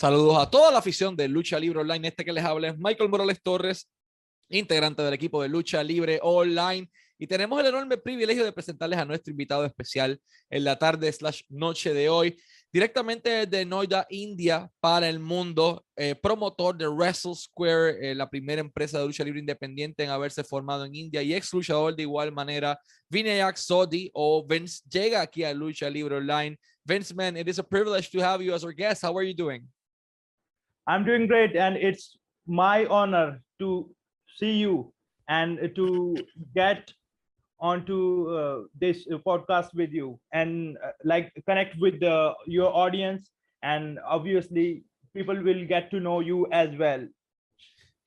Saludos a toda la afición de Lucha Libre Online. Este que les habla es Michael Morales Torres, integrante del equipo de Lucha Libre Online. Y tenemos el enorme privilegio de presentarles a nuestro invitado especial en la tarde/noche de hoy, directamente desde Noida, India, para el mundo, promotor de Wrestle Square, la primera empresa de lucha libre independiente en haberse formado en India, y ex luchador de igual manera, Vinayak Sodhi, o Vince, llega aquí a Lucha Libre Online. Vince, man, it is a privilege to have you as our guest. How are you doing? I'm doing great, and it's my honor to see you and to get onto this podcast with you and like connect with your audience, and obviously people will get to know you as well.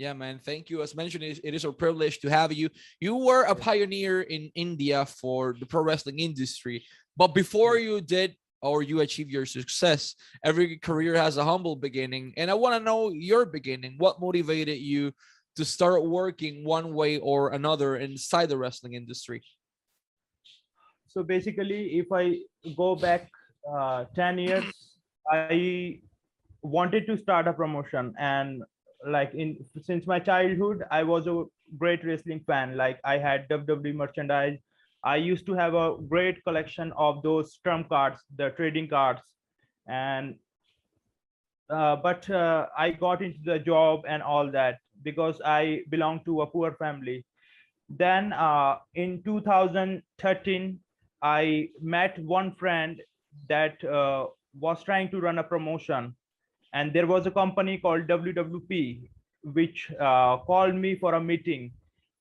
Yeah, man. Thank you. As mentioned, it is a privilege to have you. You were a pioneer in India for the pro wrestling industry, but before you did or you achieve your success, every career has a humble beginning. And I want to know your beginning. What motivated you to start working one way or another inside the wrestling industry? So basically, if I go back 10 years, I wanted to start a promotion, and like since my childhood, I was a great wrestling fan. Like I had WWE merchandise. I used to have a great collection of those trump cards, the trading cards, and but I got into the job and all that because I belong to a poor family. Then in 2013, I met one friend that was trying to run a promotion, and there was a company called WWP which called me for a meeting,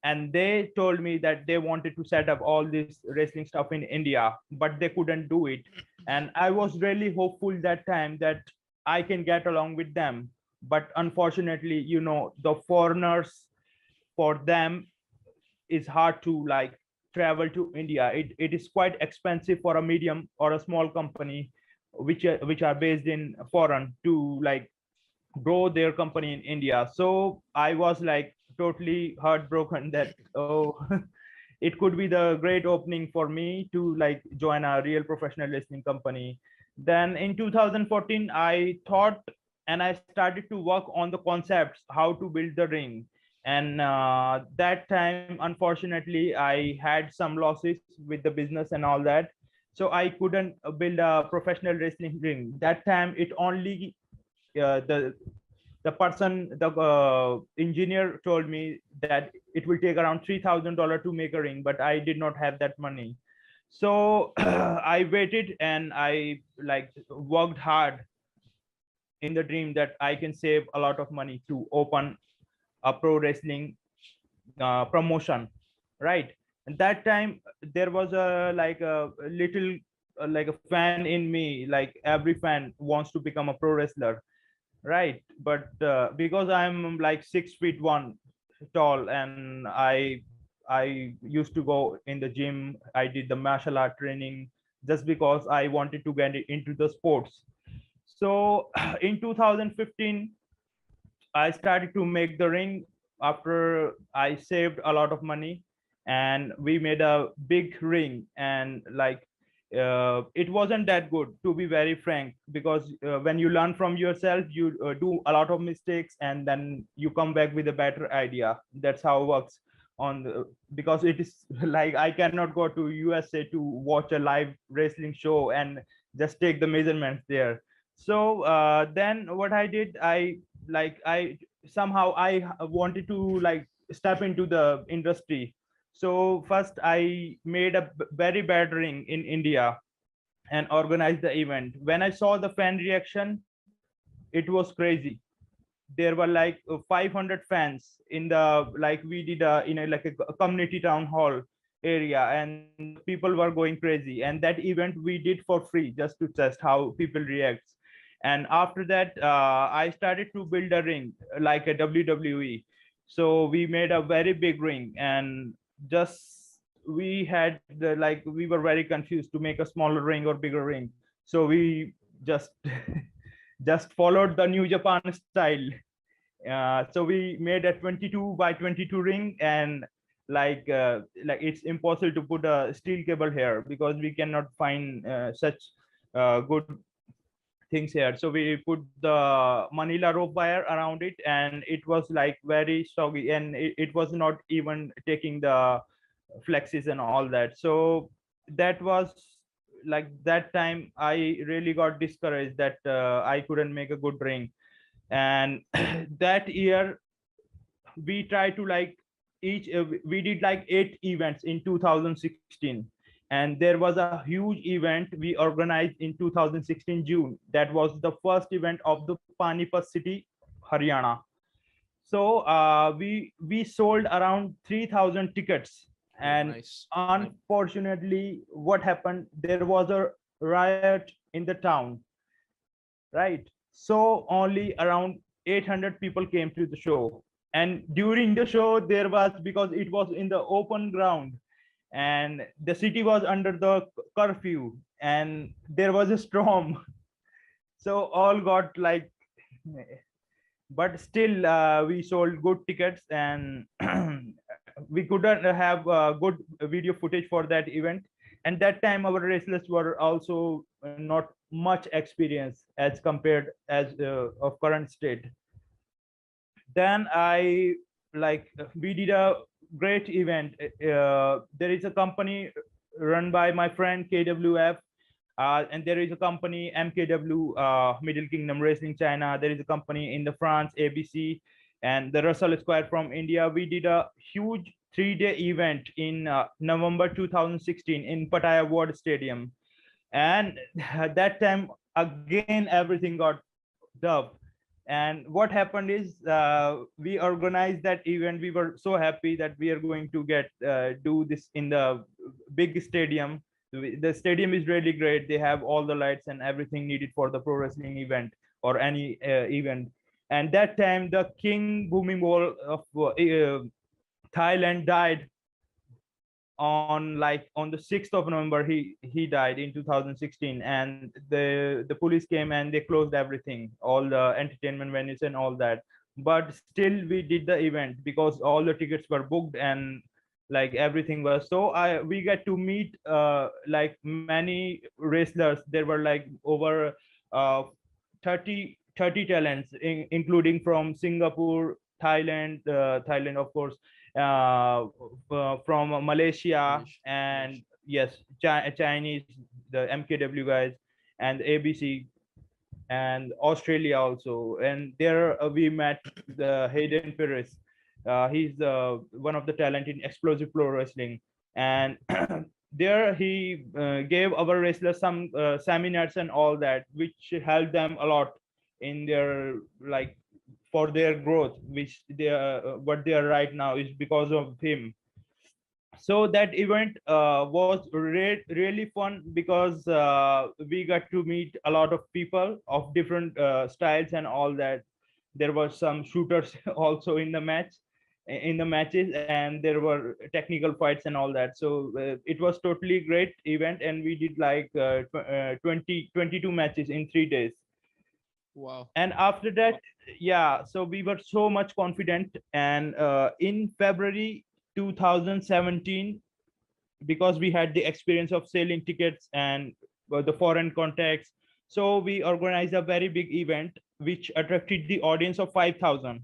and they told me that they wanted to set up all this wrestling stuff in India, but they couldn't do it. And I was really hopeful that time that I can get along with them, but unfortunately, you know, the foreigners, for them is hard to like travel to India. It is quite expensive for a medium or a small company which are based in foreign to like grow their company in India. So I was like totally heartbroken that, oh, it could be the great opening for me to like join a real professional wrestling company. Then in 2014, I thought and I started to work on the concepts, how to build the ring. And that time, unfortunately, I had some losses with the business and all that. So I couldn't build a professional wrestling ring. That time, it only the engineer told me that it will take around $3,000 to make a ring, but I did not have that money. So I waited and I like worked hard in the dream that I can save a lot of money to open a pro wrestling promotion, right? And that time there was a like a little like a fan in me, like every fan wants to become a pro wrestler, right? But because I'm like 6 feet 1 tall, and I used to go in the gym, I did the martial art training just because I wanted to get into the sports. So in 2015 I started to make the ring after I saved a lot of money, and we made a big ring. And like it wasn't that good, to be very frank, because when you learn from yourself, you do a lot of mistakes and then you come back with a better idea. That's how it works on the, because it is like I cannot go to USA to watch a live wrestling show and just take the measurements there. So then what I did, I somehow I wanted to like step into the industry. So first I made a very bad ring in India and organized the event. When I saw the fan reaction, it was crazy. There were like 500 fans in the, like we did in a like a community town hall area, and people were going crazy. And that event we did for free just to test how people react. And after that, I started to build a ring like a WWE. So we made a very big ring, and just we had the, like we were very confused to make a smaller ring or bigger ring. So we just just followed the New Japan style. So we made a 22 by 22 ring, and like it's impossible to put a steel cable here because we cannot find such good things here. So we put the Manila rope wire around it, and it was like very soggy, and it was not even taking the flexes and all that. So that was like, that time I really got discouraged that I couldn't make a good ring. And that year we tried to like we did like 8 events in 2016, and there was a huge event we organized in 2016 June. That was the first event of the Panipat city, Haryana. So we sold around 3,000 tickets. And Nice. unfortunately, what happened, there was a riot in the town, right? So only around 800 people came to the show. And during the show, there was, because it was in the open ground and the city was under the curfew and there was a storm. So all got like, but still we sold good tickets, and we couldn't have good video footage for that event. And that time our wrestlers were also not much experience as compared as of current state. Then I like we did a great event. There is a company run by my friend KWF, and there is a company MKW, Middle Kingdom Wrestling China. There is a company in the France, ABC, and the Wrestle Square from India. We did a huge 3-day event in November 2016 in Pattaya Ward Stadium. And at that time, again, everything got dubbed. And what happened is we organized that event. We were so happy that we are going to get do this in the big stadium. The stadium is really great. They have all the lights and everything needed for the pro wrestling event or any event. And that time, the King Booming Ball of Thailand died on the 6th of November. He died in 2016, and the police came and they closed everything, all the entertainment venues and all that. But still we did the event because all the tickets were booked and like everything was. So we get to meet like many wrestlers. There were like over 30 talents, including from Singapore, Thailand, of course, from Malaysia, and yes, Chinese, the MKW guys, and ABC, and Australia also. And there we met the Hayden Perez. He's one of the talent in explosive pro wrestling, and there he gave our wrestlers some seminars and all that, which helped them a lot in their like for their growth, which they are what they are right now is because of him. So that event was really fun because we got to meet a lot of people of different styles and all that. There were some shooters also in the matches, and there were technical fights and all that. So it was totally great event, and we did like 22 matches in 3 days. Wow. And after that, yeah, so we were so much confident. And in February 2017, because we had the experience of selling tickets and the foreign contacts, so we organized a very big event which attracted the audience of 5,000,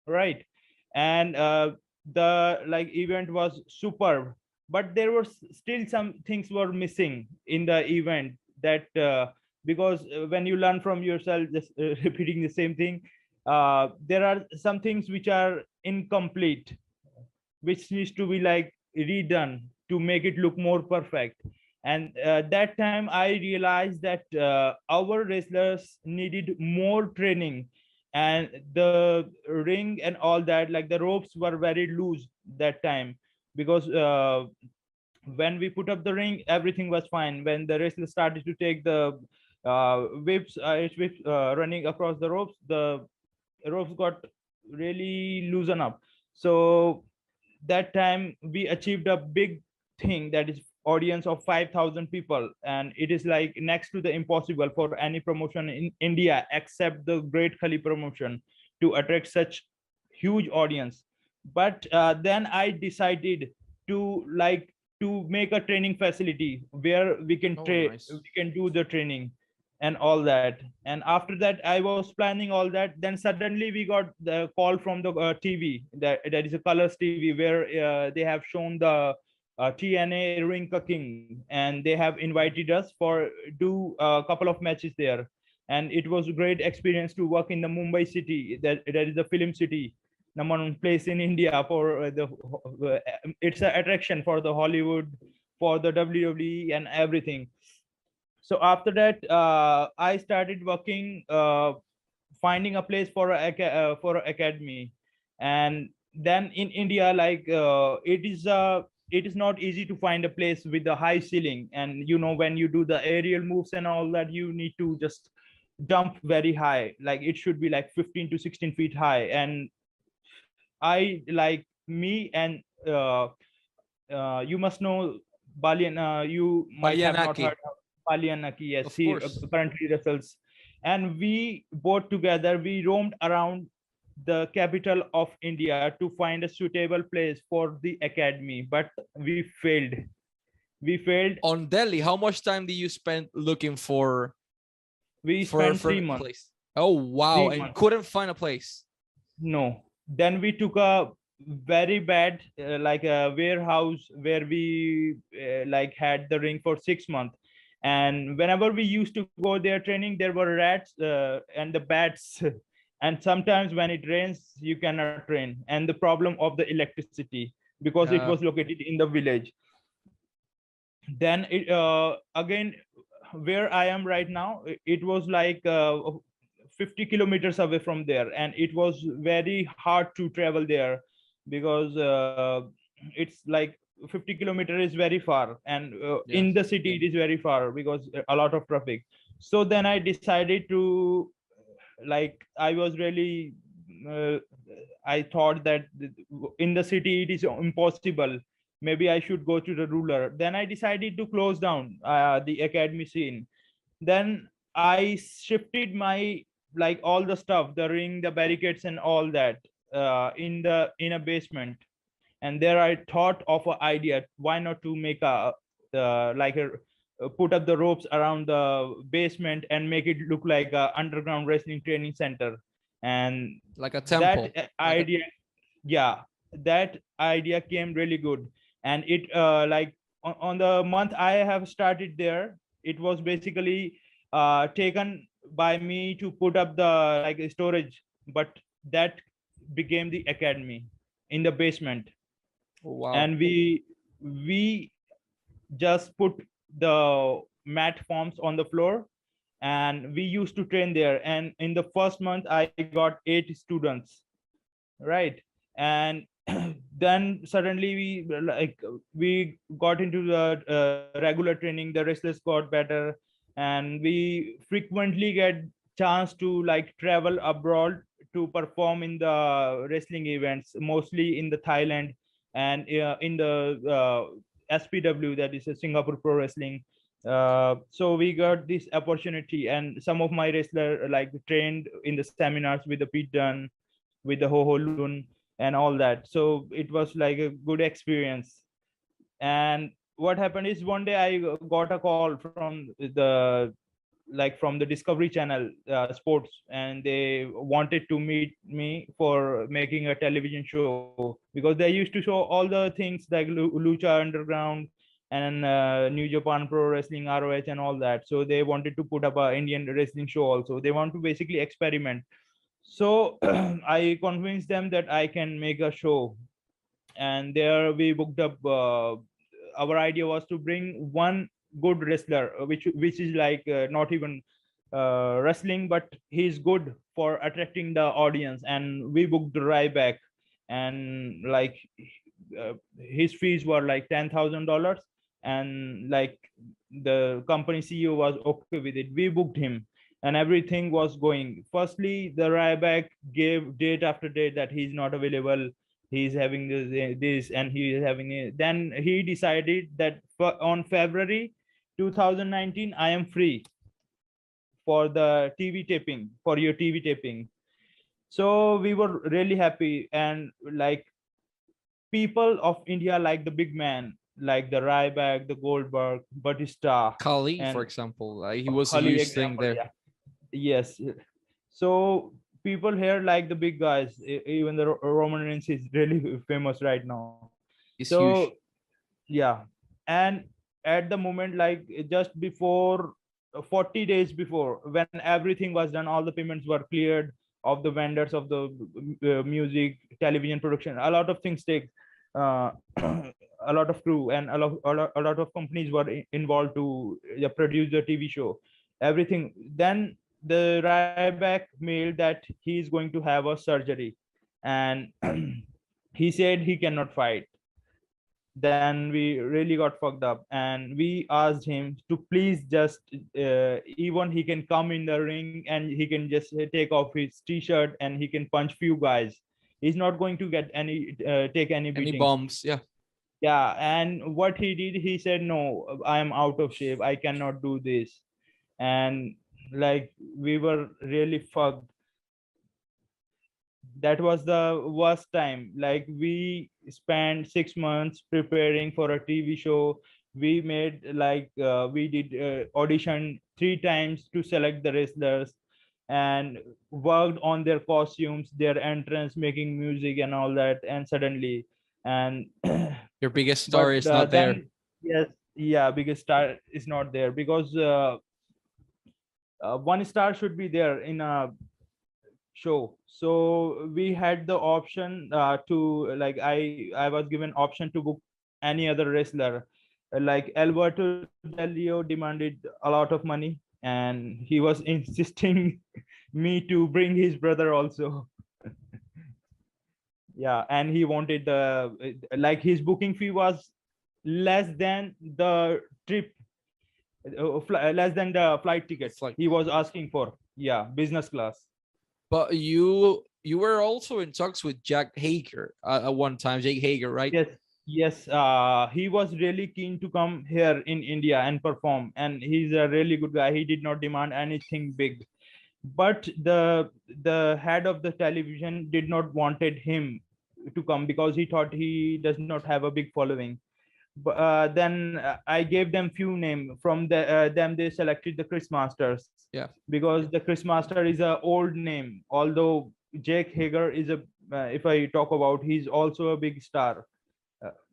right? And the like event was superb, but there were still some things were missing in the event, that because when you learn from yourself, just repeating the same thing, there are some things which are incomplete, which needs to be like redone to make it look more perfect. And that time I realized that our wrestlers needed more training, and the ring and all that, like the ropes were very loose that time, because when we put up the ring, everything was fine. When the wrestler started to take the whips running across the ropes got really loosen up. So that time we achieved a big thing, that is audience of 5,000 people, and it is like next to the impossible for any promotion in India except the Great Khali promotion to attract such huge audience. But then I decided to like to make a training facility where we can Oh, train, nice. we can do the training. and all that. And after that, I was planning all that. Then suddenly we got the call from the TV, that is a colors TV, where they have shown the TNA ring cooking, and they have invited us for do a couple of matches there. And it was a great experience to work in the Mumbai city, that is the film city, number one place in India for it's an attraction for the Hollywood, for the WWE and everything. So after that, I started working, finding a place for for a academy. And then in India, like it is not easy to find a place with a high ceiling. And you know, when you do the aerial moves and all that, you need to just dump very high, like it should be like 15 to 16 feet high. And I, like me and you must know Balian, you might have not Palianaki. heard of Balianaki. Yes, Of he course. currently wrestles. And we both together, we roamed around the capital of India to find a suitable place for the academy, but we failed. We failed. On Delhi, how much time did you spend looking We for spent for a 3 months. place? Oh wow, Three and months. couldn't find a place. No. Then we took a very bad, like a warehouse where we like had the ring for 6 months. And whenever we used to go there training, there were rats and the bats. And sometimes when it rains, you cannot train. And the problem of the electricity, because it was located in the village. Then it again, where I am right now, it was like 50 kilometers away from there, and it was very hard to travel there, because it's like 50 kilometers is very far, and in the city it is very far because a lot of traffic. So then I decided to, like, I was really I thought that in the city it is impossible, maybe I should go to the ruler. Then I decided to close down the academy scene. Then I shifted my, like, all the stuff, the ring, the barricades and all that, in a basement. And there I thought of an idea, why not to make a like a put up the ropes around the basement and make it look like a underground wrestling training center. And Like a temple. that idea, yeah, that idea came really good. And it like on the month I have started there, it was basically taken by me to put up the, like, storage, but that became the academy in the basement. Oh, wow. And we just put the mat forms on the floor, and we used to train there. And in the first month I got 8 students, right? And then suddenly we got into the regular training, the wrestlers got better, and we frequently get chance to, like, travel abroad to perform in the wrestling events, mostly in the Thailand, and in the SPW, that is a Singapore Pro Wrestling. So we got this opportunity, and some of my wrestler, like, trained in the seminars with the Pete Dunne, with the Ho Ho Lun and all that. So it was like a good experience. And what happened is, one day I got a call from the, like, from the Discovery Channel sports, and they wanted to meet me for making a television show, because they used to show all the things like Lucha Underground and New Japan Pro Wrestling, ROH and all that. So they wanted to put up a Indian wrestling show also. They want to basically experiment. So I convinced them that I can make a show. And there we booked up, our idea was to bring one good wrestler, which is like not even wrestling, but he's good for attracting the audience. And we booked Ryback, and, like, his fees were like $10,000. And, like, the company CEO was okay with it. We booked him, and everything was going. Firstly, the Ryback gave date after date that he's not available, he's having this and he is having it. Then he decided that on February 2019 I am free for the TV taping, for your TV taping. So we were really happy. And, like, people of India like the big man, like the Ryback, the Goldberg, Batista, Kali, for and example, he was a Khali huge thing example. there. Yeah. Yes. So people here like the big guys. Even the Roman Reigns is really famous right now. He's So huge. yeah, and at the moment, like just before 40 days before, when everything was done, all the payments were cleared of the vendors of the music, television production. A lot of things take uh, a lot of crew, and a lot of companies were involved to produce the TV show, everything. Then the Ryback mailed that he is going to have a surgery, and he said he cannot fight. Then we really got fucked up, and we asked him to please just even he can come in the ring and he can just take off his t-shirt and he can punch few guys. He's not going to get any take any Any beatings. bombs? Yeah. Yeah, and what he did, he said, no, I am out of shape, I cannot do this. And like we were really fucked. That was the worst time. Like we spent 6 months preparing for a TV show. We made like we did audition 3 times to select the wrestlers, and worked on their costumes, their entrance, making music and all that. And suddenly, and Your biggest but star is not there. then yes, yeah, biggest star is not there, because one star should be there in a show. So we had the option to like I was given option to book any other wrestler. Like Alberto Del Rio demanded a lot of money, and he was insisting me to bring his brother also. Yeah, and he wanted the like his booking fee was less than the trip, less than the flight ticket It's like, he was asking for. Yeah, business class. but you were also in talks with Jack Hager at one time. Jake Hager, right? Yes, yes. He was really keen to come here in India and perform, and he's a really good guy. He did not demand anything big, but the head of the television did not wanted him to come because he thought he does not have a big following. But then I gave them few name from them. They selected the Chris Masters. Yeah. Because the Chris Master is a old name. Although Jake Hager is a, if I talk about, he's also a big star.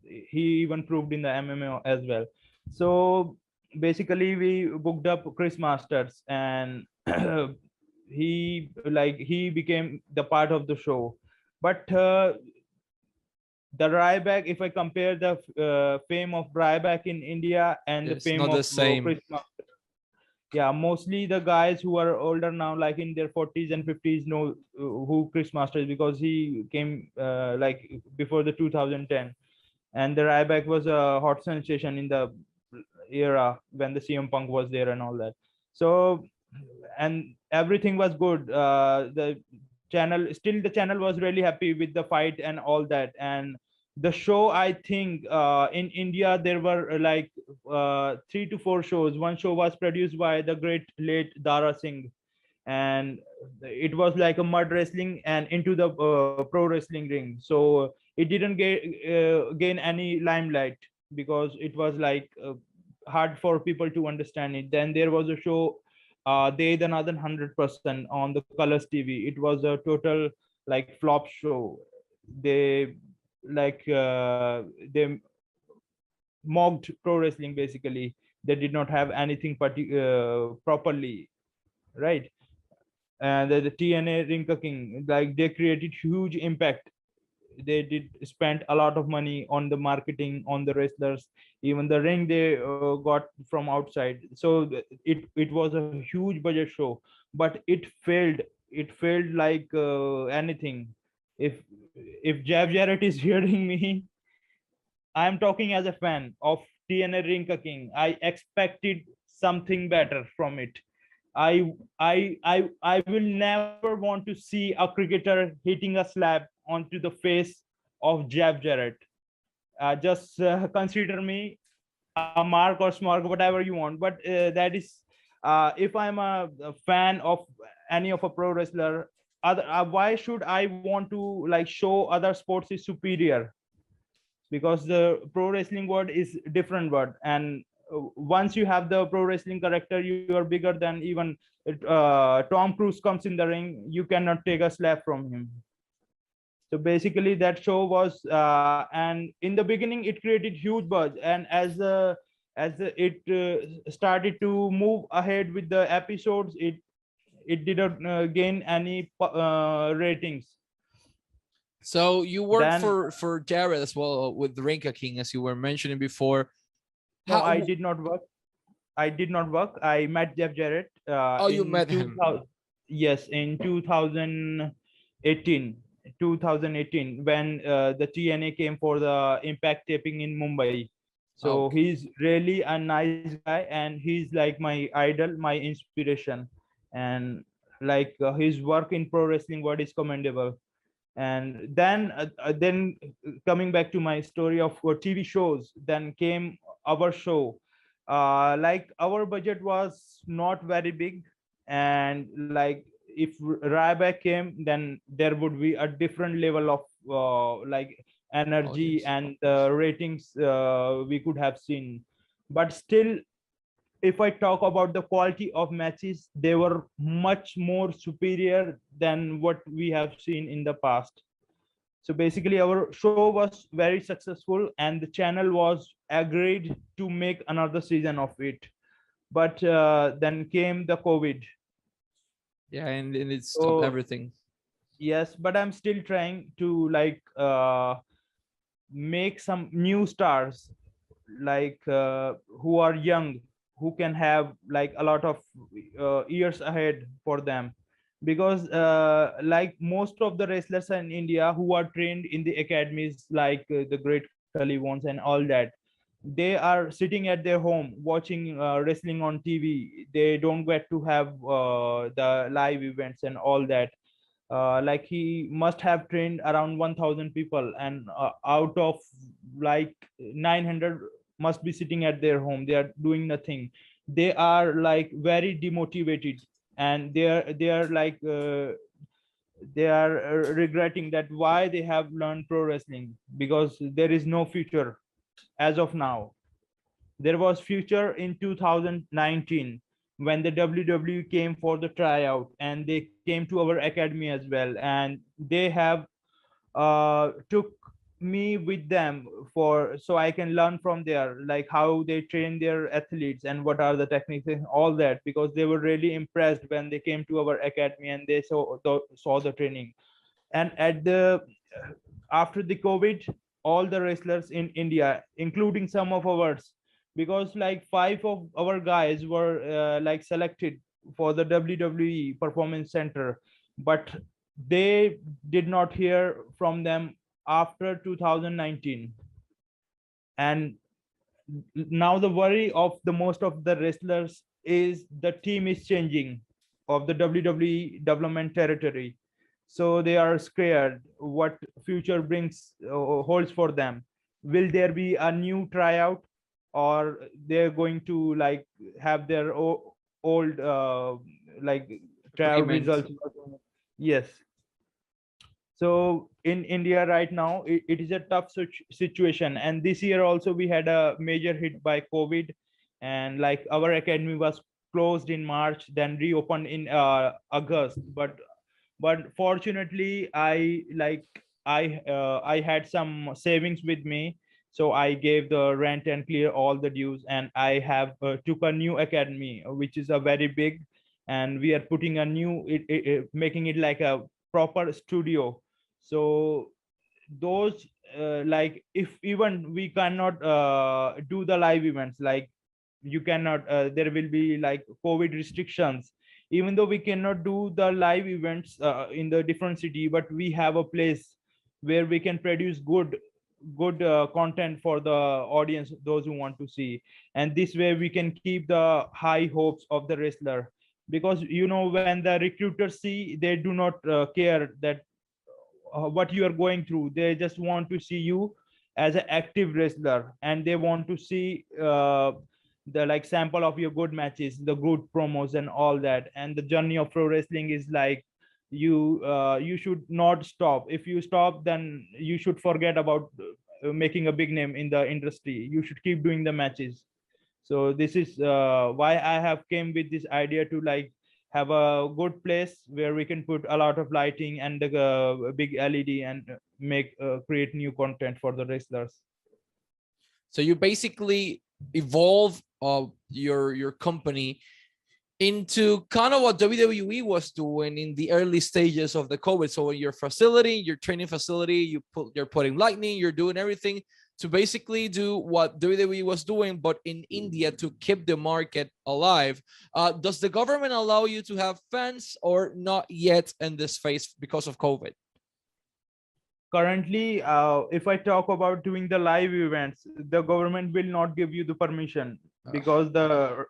He even proved in the MMA as well. So basically, we booked up Chris Masters, and he became the part of the show. But the Ryback, if I compare the fame of Ryback in India and the It's fame not the of same. Chris Master, yeah, mostly the guys who are older now, like in their 40s and 50s, know who Chris Master is, because he came like before the 2010, and the Ryback was a hot sensation in the era when the CM Punk was there and all that. So, and everything was good. The channel was really happy with the fight and all that. And the show, I think in India there were 3 to 4 shows. One show was produced by the great late Dara Singh, and it was like a mud wrestling and into the pro wrestling ring. So it didn't gain any limelight because it was like hard for people to understand it. Then there was a show, they the Northern 100% on the Colors TV. It was a total like flop show. They they mocked pro wrestling basically. They did not have anything properly, right? And the TNA Ring King, like they created huge impact. They did spend a lot of money on the marketing, on the wrestlers, even the ring they got from outside. So it was a huge budget show, but it failed like anything. If Jeff Jarrett is hearing me, I am talking as a fan of TNA Ring King. I expected something better from it. I will never want to see a cricketer hitting a slab onto the face of Jeff Jarrett. Just consider me a mark or smart, whatever you want. But that is, if I'm a fan of any of a pro wrestler, why should I want to like show other sports is superior? because the pro wrestling word is different word, and once you have the pro wrestling character, you are bigger than even Tom Cruise comes in the ring, you cannot take a slap from him. So basically that show was and in the beginning it created huge buzz, and it started to move ahead with the episodes, it didn't gain any ratings. So you worked Then for Jared as well with Rinka King, as you were mentioning before. no, How? I did not work. I met Jeff Jarrett Oh, you in met him. 2000. Yes, in 2018. 2018 when the TNA came for the Impact taping in Mumbai. So Okay. he's really a nice guy, and he's like my idol, my inspiration, and like his work in pro wrestling world is commendable. And then coming back to my story of TV shows, then came our show. Like our budget was not very big, and like if Ryback came, then there would be a different level of like energy Audience. and ratings we could have seen. But still, if I talk about the quality of matches, they were much more superior than what we have seen in the past. So basically, our show was very successful, and the channel was agreed to make another season of it. But then came the COVID. Yeah, and it stopped So everything. yes, but I'm still trying to like make some new stars, like who are young, who can have like a lot of years ahead for them, because like most of the wrestlers in India who are trained in the academies, like the great Khali ones and all that, they are sitting at their home watching wrestling on TV. They don't get to have the live events and all that. Like he must have trained around 1000 people, and out of like 900 must be sitting at their home, they are doing nothing. They are like very demotivated, and they are like they are regretting that why they have learned pro wrestling, because there is no future as of now. There was future in 2019 when the WWE came for the tryout, and they came to our academy as well, and they have took me with them for so I can learn from there, like how they train their athletes and what are the techniques and all that, because they were really impressed when they came to our academy and they saw the training. And at the after the COVID, all the wrestlers in India, including some of ours, because like five of our guys were like selected for the WWE Performance Center, but they did not hear from them after 2019. And now the worry of the most of the wrestlers is the team is changing of the WWE development territory. So they are scared what future brings holds for them. Will there be a new tryout, or they're going to like have their old like tryout Agreement. results? Yes. So in India right now, it is a tough situation, and this year also we had a major hit by COVID, and like our academy was closed in March, then reopened in August. But fortunately, I had some savings with me, so I gave the rent and clear all the dues, and I have took a new academy, which is a very big, and we are putting a new making it like a proper studio. So those like if even we cannot do the live events, like you cannot there will be like COVID restrictions, even though we cannot do the live events in the different city, but we have a place where we can produce good content for the audience, those who want to see. And this way we can keep the high hopes of the wrestler, because when the recruiters see, they do not care that what you are going through. They just want to see you as an active wrestler, and they want to see the like sample of your good matches, the good promos and all that. And the journey of pro wrestling is like you should not stop. If you stop, then you should forget about making a big name in the industry. You should keep doing the matches. So this is why I have came with this idea to like have a good place where we can put a lot of lighting and a big LED and make create new content for the wrestlers. So you basically evolve your company into kind of what WWE was doing in the early stages of the COVID. So in your facility, your training facility, you're putting lightning, you're doing everything to basically do what WWE was doing, but in India to keep the market alive. Does the government allow you to have fans or not yet in this phase because of COVID? Currently, if I talk about doing the live events, the government will not give you the permission because the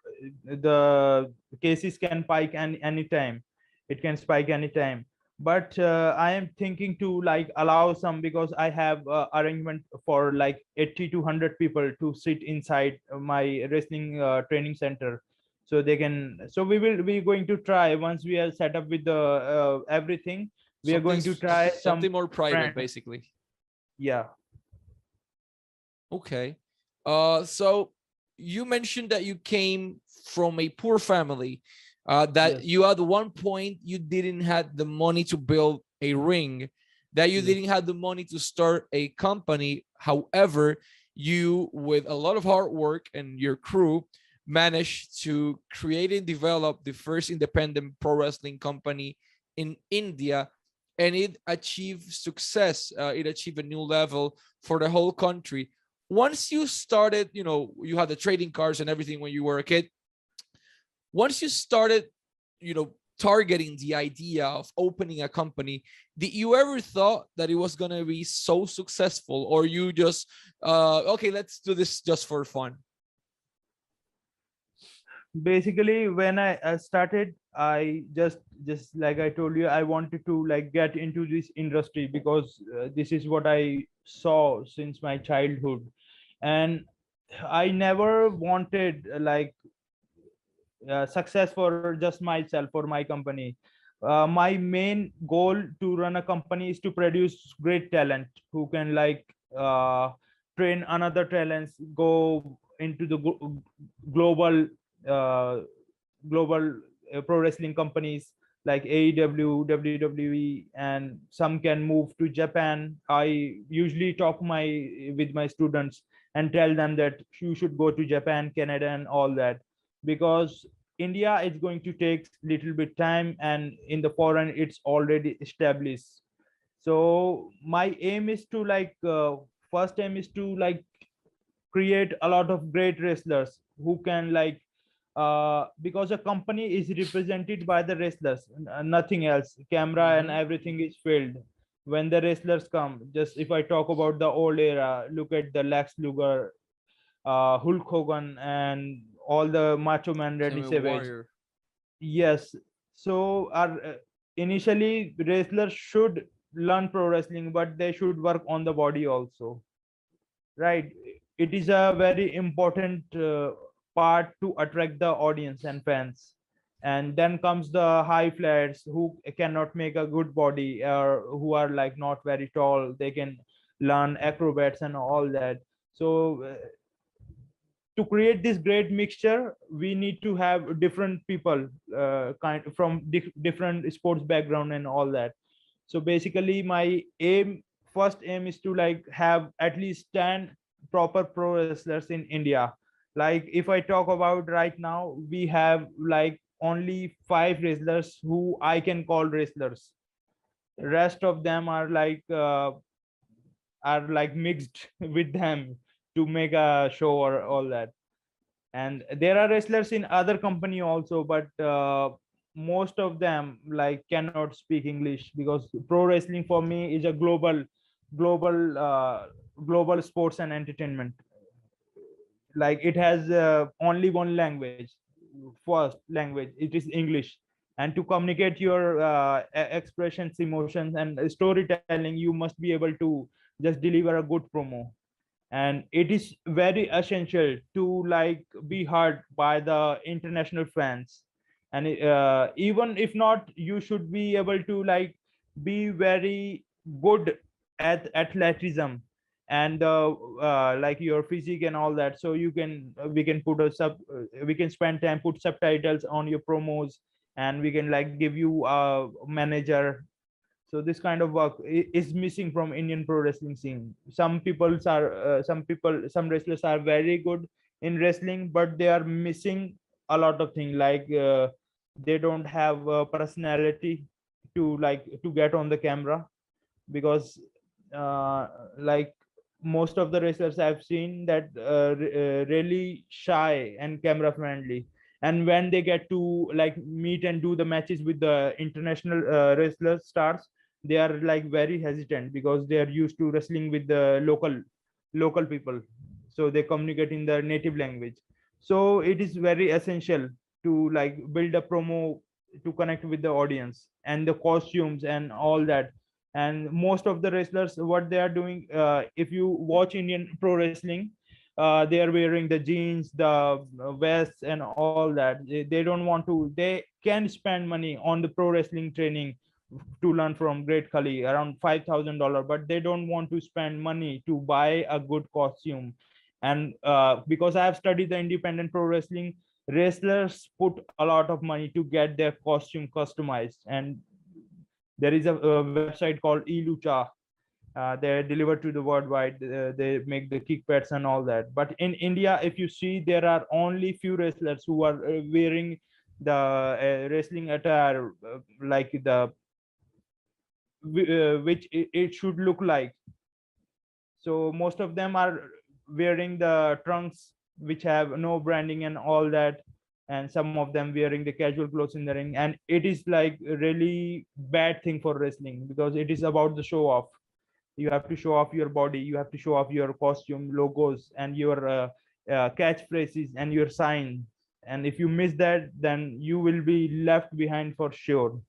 cases can spike anytime. It can spike anytime. But I am thinking to like allow some, because I have arrangement for like 80 to 100 people to sit inside my wrestling training center, so they can. So we're going to try once we are set up with the everything. We are going to try something more private, brand. basically. Yeah. Okay. So you mentioned that you came from a poor family, that Yes. you at one point you didn't have the money to build a ring, that you Yes. didn't have the money to start a company. However, you, with a lot of hard work and your crew, managed to create and develop the first independent pro wrestling company in India, and it achieved success. It achieved a new level for the whole country. Once you started, you had the trading cards and everything when you were a kid. Once you started, targeting the idea of opening a company, did you ever thought that it was going to be so successful, or you just, okay, let's do this just for fun? Basically, when I started, I just like I told you, I wanted to like get into this industry because this is what I saw since my childhood, and I never wanted like success for just myself or my company. My main goal to run a company is to produce great talent who can like train another talents, go into the global uh, global pro wrestling companies like AEW, WWE, and some can move to Japan. I usually talk with my students and tell them that you should go to Japan, Canada, and all that, because India is going to take little bit time, and in the foreign it's already established. So my aim is to like first aim is to like create a lot of great wrestlers who can like because a company is represented by the wrestlers, nothing else. Camera and everything is filled when the wrestlers come. Just if I talk about the old era, look at the Lex Luger, Hulk Hogan, and all the Macho Man, Randy Savage. Yes. So our initially wrestlers should learn pro wrestling, but they should work on the body also, right? It is a very important part to attract the audience and fans. And then comes the high flyers who cannot make a good body, or who are like not very tall. They can learn acrobats and all that. So to create this great mixture, we need to have different people, kind from different sports background and all that. So basically my first aim is to like have at least 10 proper pro wrestlers in India. Like if I talk about right now, we have like only 5 wrestlers who I can call wrestlers. Rest of them are like mixed with them to make a show or all that. And there are wrestlers in other company also, but most of them like cannot speak English, because pro wrestling for me is a global global sports and entertainment. Like it has only one language, first language, it is English. And to communicate your expressions, emotions, and storytelling, you must be able to just deliver a good promo. And it is very essential to like be heard by the international fans. And even if not, you should be able to like be very good at athleticism. and like your physique and all that. So you can we can put a we can spend time put subtitles on your promos, and we can like give you a manager. So this kind of work is missing from Indian pro wrestling scene. Some wrestlers are very good in wrestling, but they are missing a lot of things, like they don't have a personality to like to get on the camera, because like most of the wrestlers I've seen that really shy and camera friendly, and when they get to like meet and do the matches with the international wrestler stars, they are like very hesitant because they are used to wrestling with the local people, so they communicate in their native language. So it is very essential to like build a promo to connect with the audience, and the costumes and all that. And most of the wrestlers, what they are doing, if you watch Indian pro wrestling, they are wearing the jeans, the vests and all that. They don't want to, they can spend money on the pro wrestling training to learn from Great Khali around $5,000, but they don't want to spend money to buy a good costume. And because I have studied the independent pro wrestling, wrestlers put a lot of money to get their costume customized. And there is a website called Lucha. They're delivered to the worldwide. They make the kick pads and all that. But in India, if you see, there are only few wrestlers who are wearing the wrestling attire, like the which it should look like. So most of them are wearing the trunks which have no branding and all that, and some of them wearing the casual clothes in the ring. And it is like a really bad thing for wrestling, because it is about the show off. You have to show off your body, you have to show off your costume logos and your catchphrases and your sign. And if you miss that, then you will be left behind for sure.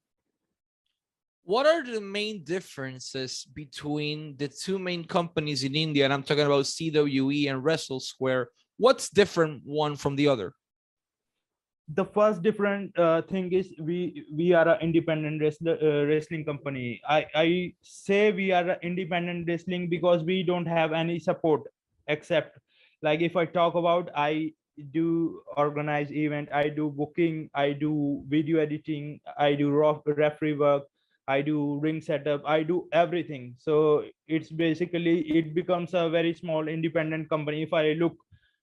What are the main differences between the two main companies in India? And I'm talking about CWE and Wrestle Square. What's different one from the other? The first different thing is we are an independent wrestling company. I say we are independent wrestling because we don't have any support, except like if I talk about, I do organize event, I do booking, I do video editing, I do referee work, I do ring setup, I do everything. So it's basically, it becomes a very small independent company if I look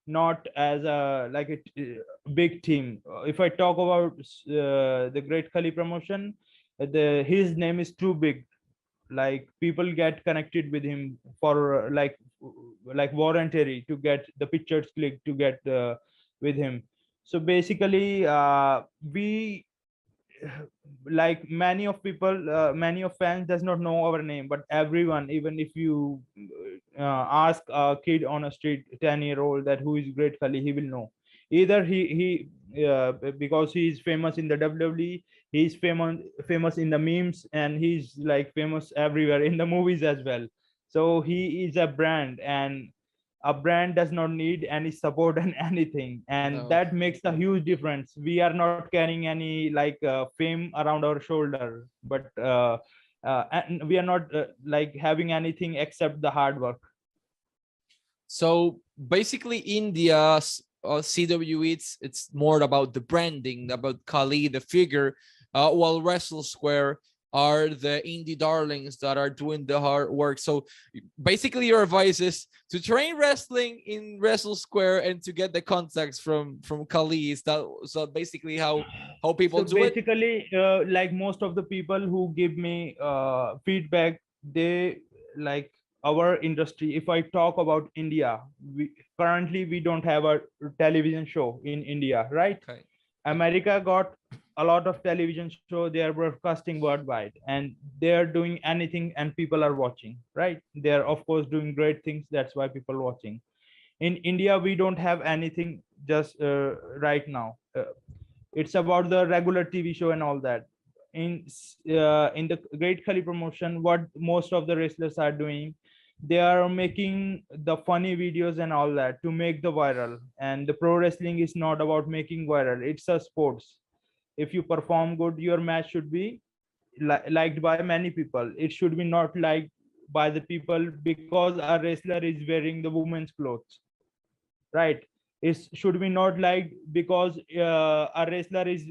not as a like a big team. If I talk about the Great Khali promotion, the his name is too big. Like people get connected with him for like voluntary to get the pictures clicked to get with him. So basically, we like many of people, many of fans does not know our name, but everyone, even if you ask a kid on a street, 10-year-old, that who is Great Khali, he will know. Either because he's famous in the WWE, he's famous in the memes, and he's like famous everywhere in the movies as well. So he is a brand, and a brand does not need any support and anything, and No. that makes a huge difference. We are not carrying any like fame around our shoulder, but and we are not like having anything except the hard work. So basically, India's CWE, it's more about the branding, about Kali, the figure, while Wrestle Square are the indie darlings that are doing the hard work. So basically, your advice is to train wrestling in Wrestle Square and to get the contacts from Kali. Is that so? Basically, how people So do it? basically, like most of the people who give me feedback, they like our industry. If I talk about India, currently we don't have a television show in India, right? Okay. America got a lot of television show. They are broadcasting worldwide, and they are doing anything, and people are watching, right? They are of course doing great things. That's why people are watching. In India, we don't have anything just right now. It's about the regular TV show and all that. In the Great Khali promotion, what most of the wrestlers are doing, they are making the funny videos and all that to make the viral. And the pro wrestling is not about making viral. It's a sports. If you perform good, your match should be liked by many people. It should be not liked by the people because a wrestler is wearing the woman's clothes, right? Is should we not like because a wrestler is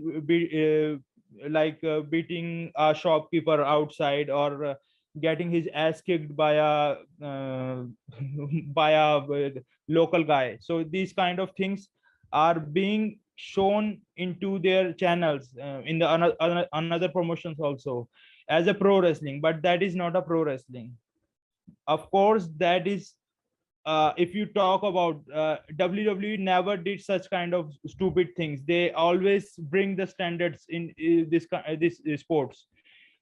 beating a shopkeeper outside, or getting his ass kicked by a by a local guy. So these kind of things are being shown into their channels, in the another promotions also, as a pro wrestling, but that is not a pro wrestling. Of course, that is, if you talk about WWE never did such kind of stupid things. They always bring the standards in this sports.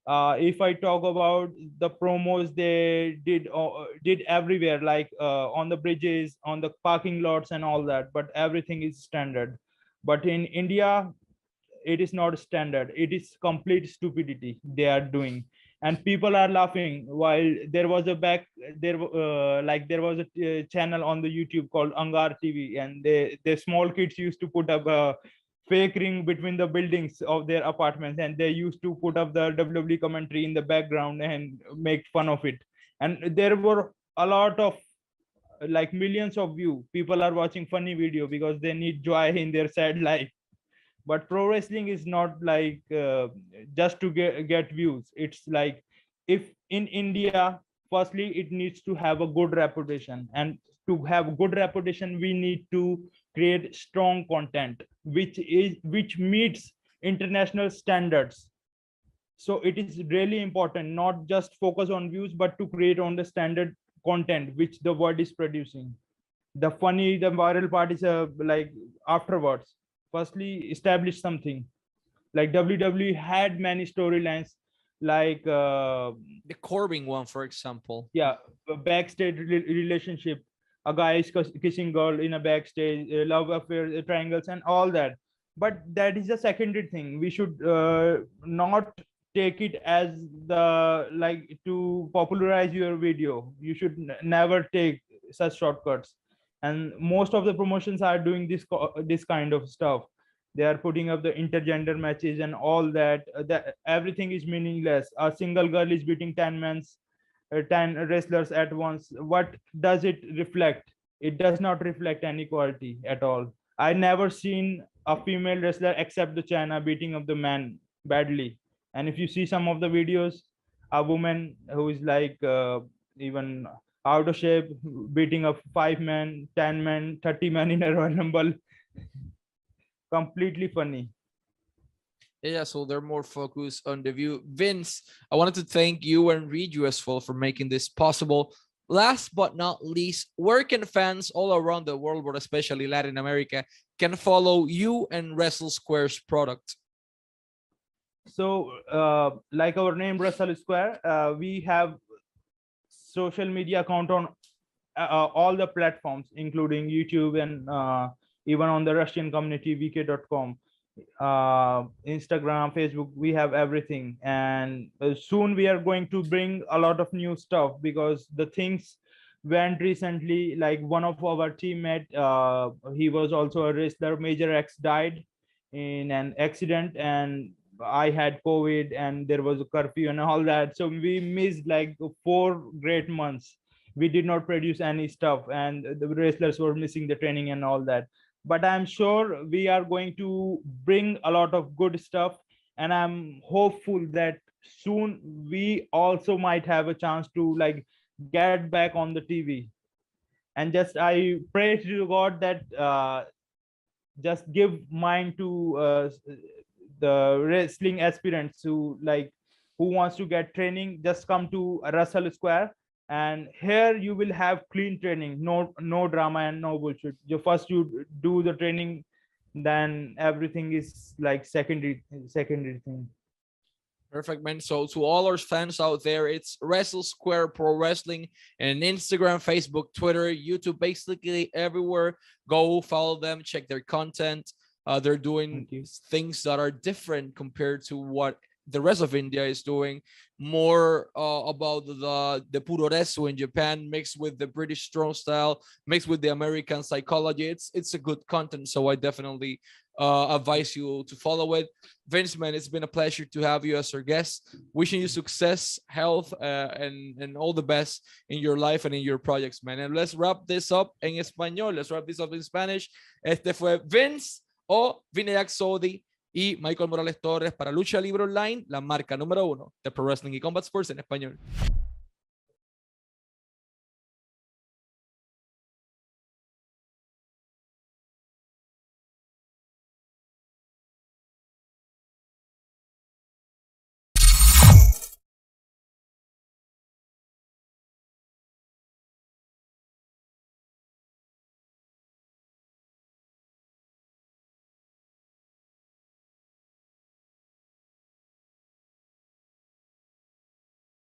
If I talk about the promos, they did everywhere, like on the bridges, on the parking lots and all that, but everything is standard. But in India, it is not standard. It is complete stupidity they are doing, and people are laughing. While there was a back there there was a channel on the YouTube called Angar TV, and the small kids used to put up a fake ring between the buildings of their apartments, and they used to put up the WWE commentary in the background and make fun of it. And there were a lot of, like, millions of view. People are watching funny video because they need joy in their sad life. But pro wrestling is not like just to get views. It's like, if in India, firstly it needs to have a good reputation, and to have good reputation we need to create strong content which meets international standards. So it is really important not just focus on views, but to create on the standard content which the world is producing. The viral part is like afterwards. Firstly, establish something. Like WWE had many storylines, like The Corbin one, for example. yeah, a backstage relationship. A guy is kissing girl in a backstage, love affair, triangles, and all that. But that is a secondary thing. We should not take it as the, like, to popularize your video. You should never take such shortcuts. And most of the promotions are doing this kind of stuff. They are putting up the intergender matches and all that. That everything is meaningless. A single girl is beating 10 men's 10 wrestlers at once. What does it reflect? It does not reflect any quality at all. I never seen a female wrestler except the China beating up the man badly. And if you see some of the videos, a woman who is like even out of shape beating up 5 men, 10 men, 30 men in a Royal Rumble. Completely funny. Yeah, so they're more focused on the view. Vince, I wanted to thank you and read you as well for making this possible. Last but not least, where can fans all around the world, but especially Latin America, can follow you and Wrestle Square's product? So, like our name, Wrestle Square, we have social media account on all the platforms, including YouTube and even on the Russian community, vk.com. Instagram, Facebook, we have everything. And soon we are going to bring a lot of new stuff, because the things went recently. Like one of our teammate, he was also a wrestler, Major X, died in an accident, and I had COVID, and there was a curfew and all that. So we missed like 4 great months. We did not produce any stuff, and the wrestlers were missing the training and all that. But I'm sure we are going to bring a lot of good stuff, and I'm hopeful that soon we also might have a chance to like get back on the TV. And just I pray to God that just give mind to the wrestling aspirants who wants to get training. Just come to Wrestle Square, and here you will have clean training, no drama and no bullshit. You do the training, then everything is like secondary thing. Perfect, man. So to all our fans out there, it's Wrestle Square Pro Wrestling and Instagram, Facebook, Twitter, YouTube, basically everywhere. Go follow them, check their content. They're doing things that are different compared to what the rest of India is doing. More about the puroresu in Japan, mixed with the British strong style, mixed with the American psychology. It's a good content, so I definitely advise you to follow it. Vince, man, it's been a pleasure to have you as our guest. Wishing you success, health, and all the best in your life and in your projects, man. And let's wrap this up en español. Let's wrap this up in Spanish. Este fue Vince o Vinayak Sodhi y Michael Morales Torres para Lucha Libre Online, la marca número 1 de Pro Wrestling y Combat Sports en español.